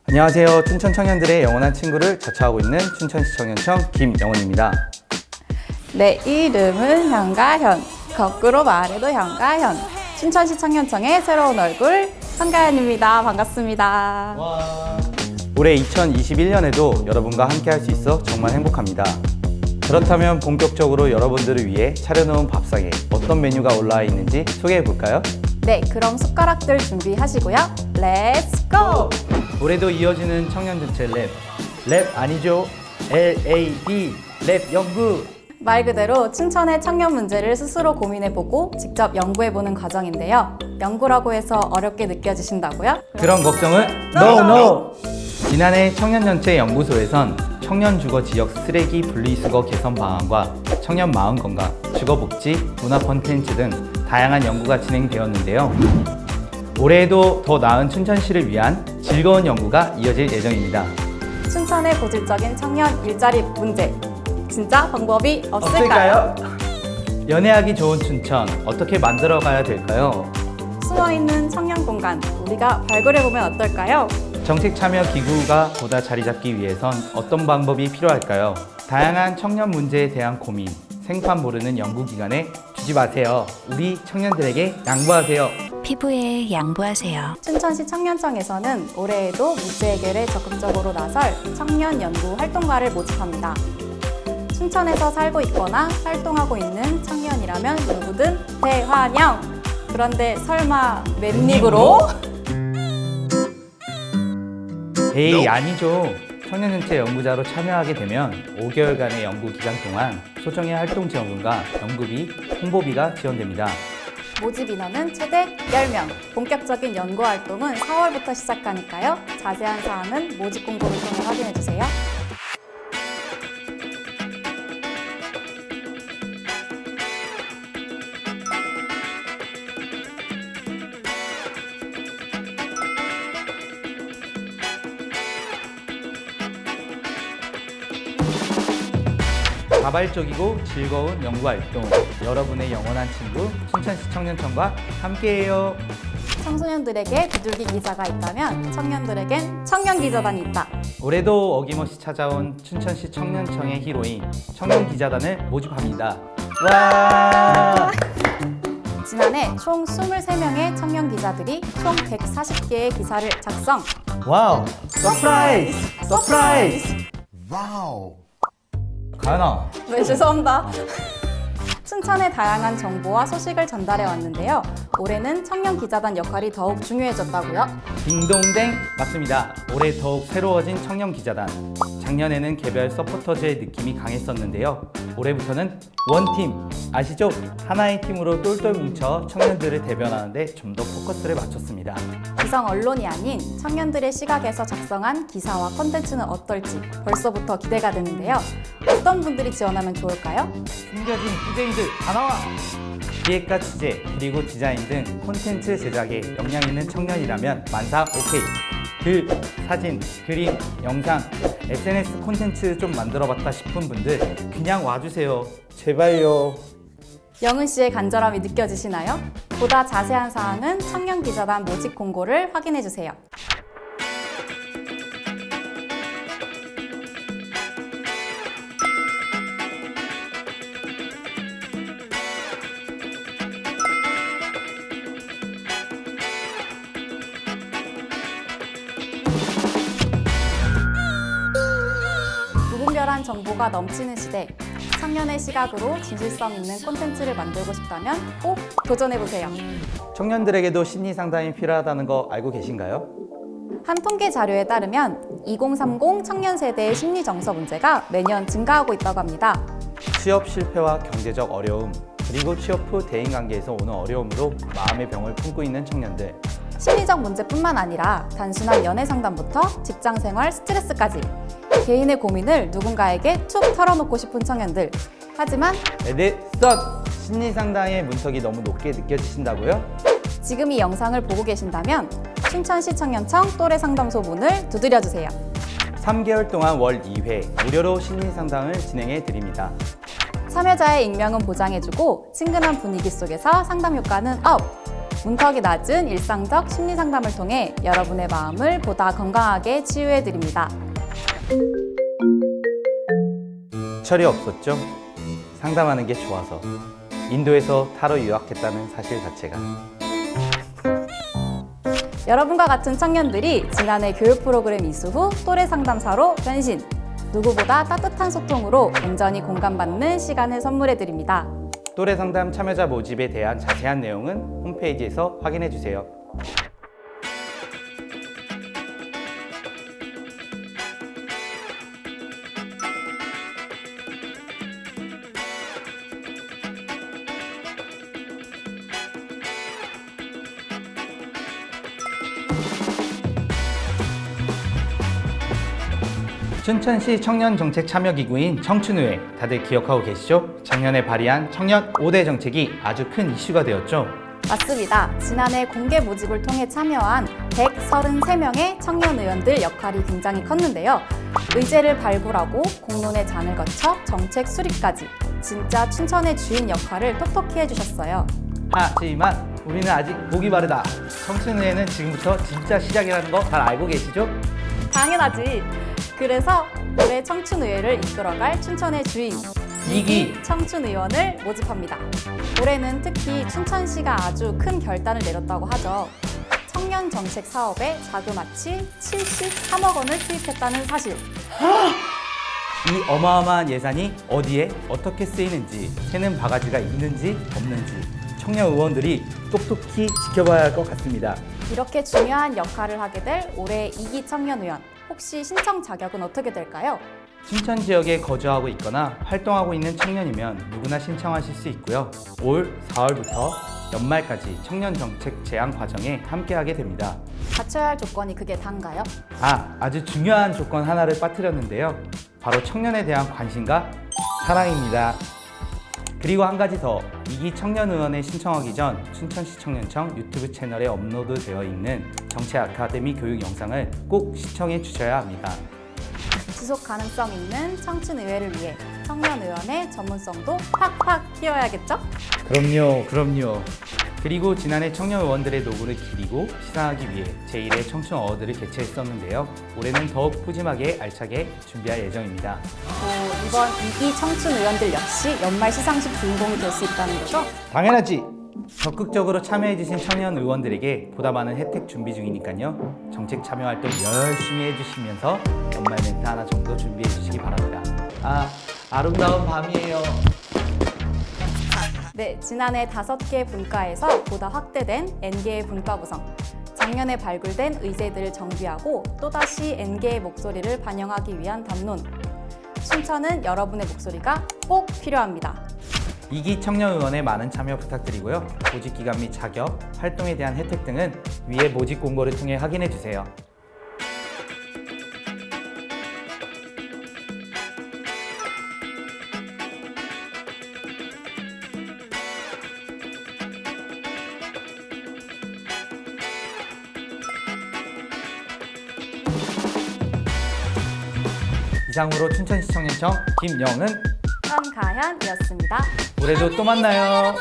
안녕하세요. 춘천 청년들의 영원한 친구를 자처하고 있는 춘천시 청년청 김영훈입니다. 내 이름은 현가현. 거꾸로 말해도 현가현. 춘천시 청년청의 새로운 얼굴 현가현입니다. 반갑습니다. 올해 2021년에도 여러분과 함께 할 수 있어 정말 행복합니다. 그렇다면 본격적으로 여러분들을 위해 차려놓은 밥상에 어떤 메뉴가 올라와 있는지 소개해 볼까요? 네, 그럼 숟가락들 준비하시고요. 렛츠 고! 올해도 이어지는 청년 전체 랩. 랩 아니죠? LAB 랩 연구. 말 그대로 춘천의 청년 문제를 스스로 고민해보고 직접 연구해보는 과정인데요. 연구라고 해서 어렵게 느껴지신다고요? 그런 걱정은 NO! 지난해 청년전체 연구소에선 청년 주거 지역 쓰레기 분리수거 개선 방안과 청년 마음 건강, 주거복지, 문화 콘텐츠 등 다양한 연구가 진행되었는데요. 올해에도 더 나은 춘천시를 위한 즐거운 연구가 이어질 예정입니다. 춘천의 고질적인 청년 일자리 문제. 진짜 방법이 없을까요? 연애하기 좋은 춘천 어떻게 만들어가야 될까요? 숨어있는 청년 공간 우리가 발굴해보면 어떨까요? 정책 참여 기구가 보다 자리 잡기 위해선 어떤 방법이 필요할까요? 다양한 청년 문제에 대한 고민, 생판 모르는 연구기관에 주지 마세요. 우리 청년들에게 양보하세요. 피부에 양보하세요. 춘천시 청년청에서는 올해에도 문제 해결에 적극적으로 나설 청년 연구 활동가를 모집합니다. 춘천에서 살고 있거나 활동하고 있는 청년이라면 누구든 대환영! 그런데 설마 맨입으로? 에이 아니죠. 청년전체 연구자로 참여하게 되면 5개월간의 연구 기간 동안 소정의 활동 지원금과 연구비, 홍보비가 지원됩니다. 모집 인원은 최대 10명. 본격적인 연구 활동은 4월부터 시작하니까요. 자세한 사항은 모집 공고를 통해 확인해주세요. 자발적이고 즐거운 연구활동, 여러분의 영원한 친구 춘천시 청년청과 함께해요. 청소년들에게 비둘기 기자가 있다면 청년들에겐 청년 기자단이 있다. 올해도 어김없이 찾아온 춘천시 청년청의 히로인 청년 기자단을 모집합니다. 와! 지난해 총 23명의 청년 기자들이 총 140개의 기사를 작성. 와우! 서프라이즈! 서프라이즈! 와우. 가연아, 네, 죄송합니다. 춘천의 다양한 정보와 소식을 전달해 왔는데요. 올해는 청년 기자단 역할이 더욱 중요해졌다고요? 딩동댕 맞습니다. 올해 더욱 새로워진 청년 기자단. 작년에는 개별 서포터즈의 느낌이 강했었는데요. 올해부터는 원팀, 아시죠? 하나의 팀으로 똘똘 뭉쳐 청년들을 대변하는데 좀 더 포커스를 맞췄습니다. 기성 언론이 아닌 청년들의 시각에서 작성한 기사와 콘텐츠는 어떨지 벌써부터 기대가 되는데요. 어떤 분들이 지원하면 좋을까요? 숨겨진 투쟁이들 다 나와! 기획과 취재, 그리고 디자인 등 콘텐츠 제작에 역량 있는 청년이라면 만사 오케이. 글, 사진, 그림, 영상, SNS 콘텐츠 좀 만들어봤다 싶은 분들 그냥 와주세요. 제발요. 영은 씨의 간절함이 느껴지시나요? 보다 자세한 사항은 청년 기자단 모집 공고를 확인해 주세요. 무분별한 정보가 넘치는 시대, 청년의 시각으로 진실성 있는 콘텐츠를 만들고 싶다면 꼭 도전해보세요. 청년들에게도 심리 상담이 필요하다는 거 알고 계신가요? 한 통계 자료에 따르면 2030 청년 세대의 심리 정서 문제가 매년 증가하고 있다고 합니다. 취업 실패와 경제적 어려움, 그리고 취업 후 대인관계에서 오는 어려움으로 마음의 병을 품고 있는 청년들. 심리적 문제뿐만 아니라 단순한 연애 상담부터 직장 생활 스트레스까지 개인의 고민을 누군가에게 툭 털어놓고 싶은 청년들. 하지만 레드썬! 심리 상담의 문턱이 너무 높게 느껴지신다고요? 지금 이 영상을 보고 계신다면 춘천시 청년청 또래 상담소 문을 두드려주세요. 3개월 동안 월 2회 무료로 심리 상담을 진행해 드립니다. 참여자의 익명은 보장해주고 친근한 분위기 속에서 상담 효과는 업! 문턱이 낮은 일상적 심리 상담을 통해 여러분의 마음을 보다 건강하게 치유해 드립니다. 철이 없었죠? 상담하는 게 좋아서 인도에서 타로 유학했다는 사실 자체가. 여러분과 같은 청년들이 지난해 교육 프로그램 이수 후 또래 상담사로 변신. 누구보다 따뜻한 소통으로 온전히 공감받는 시간을 선물해 드립니다. 또래 상담 참여자 모집에 대한 자세한 내용은 홈페이지에서 확인해 주세요. 춘천시 청년정책 참여기구인 청춘의회 다들 기억하고 계시죠? 작년에 발의한 청년 5대 정책이 아주 큰 이슈가 되었죠. 맞습니다. 지난해 공개 모집을 통해 참여한 133명의 청년 의원들 역할이 굉장히 컸는데요. 의제를 발굴하고 공론의 잔을 거쳐 정책 수립까지 진짜 춘천의 주인 역할을 톡톡히 해주셨어요. 하지만 우리는 아직 목이 마르다. 청춘의회는 지금부터 진짜 시작이라는 거 잘 알고 계시죠? 당연하지. 그래서 올해 청춘의회를 이끌어갈 춘천의 주인 이기 청춘의원을 모집합니다. 올해는 특히 춘천시가 아주 큰 결단을 내렸다고 하죠. 청년 정책 사업에 자그마치 73억 원을 투입했다는 사실. 이 어마어마한 예산이 어디에 어떻게 쓰이는지 새는 바가지가 있는지 없는지 청년 의원들이 똑똑히 지켜봐야 할 것 같습니다. 이렇게 중요한 역할을 하게 될 올해 이기 청년의원. 혹시 신청 자격은 어떻게 될까요? 춘천 지역에 거주하고 있거나 활동하고 있는 청년이면 누구나 신청하실 수 있고요. 올 4월부터 연말까지 청년 정책 제안 과정에 함께하게 됩니다. 갖춰야 할 조건이 그게 단가요? 아주 중요한 조건 하나를 빠뜨렸는데요. 바로 청년에 대한 관심과 사랑입니다. 그리고 한 가지 더, 이기 청년 의원에 신청하기 전 춘천시 청년청 유튜브 채널에 업로드되어 있는 정책 아카데미 교육 영상을 꼭 시청해 주셔야 합니다. 지속 가능성 있는 청춘의회를 위해 청년의원의 전문성도 팍팍 키워야겠죠? 그럼요. 그리고 지난해 청년 의원들의 노고를 기리고 시상하기 위해 제1회 청춘 어워드를 개최했었는데요. 올해는 더욱 푸짐하게 알차게 준비할 예정입니다. 이번 이기 청춘의원들 역시 연말 시상식 주인공이 될 수 있다는 거죠? 당연하지! 적극적으로 참여해주신 청년 의원들에게 보다 많은 혜택 준비 중이니까요. 정책 참여 활동 열심히 해주시면서 연말 멘트 하나 정도 준비해 주시기 바랍니다. 아름다운 밤이에요. 네, 지난해 5개 분과에서 보다 확대된 N개의 분과 구성. 작년에 발굴된 의제들을 정비하고 또다시 N개의 목소리를 반영하기 위한 담론. 춘천은 여러분의 목소리가 꼭 필요합니다. 이기 청년 의원의 많은 참여 부탁드리고요. 모집 기간 및 자격, 활동에 대한 혜택 등은 위에 모집 공고를 통해 확인해 주세요. 이상으로 춘천시 청년청 김영은, 현가현이었습니다. 올해도 또 만나요.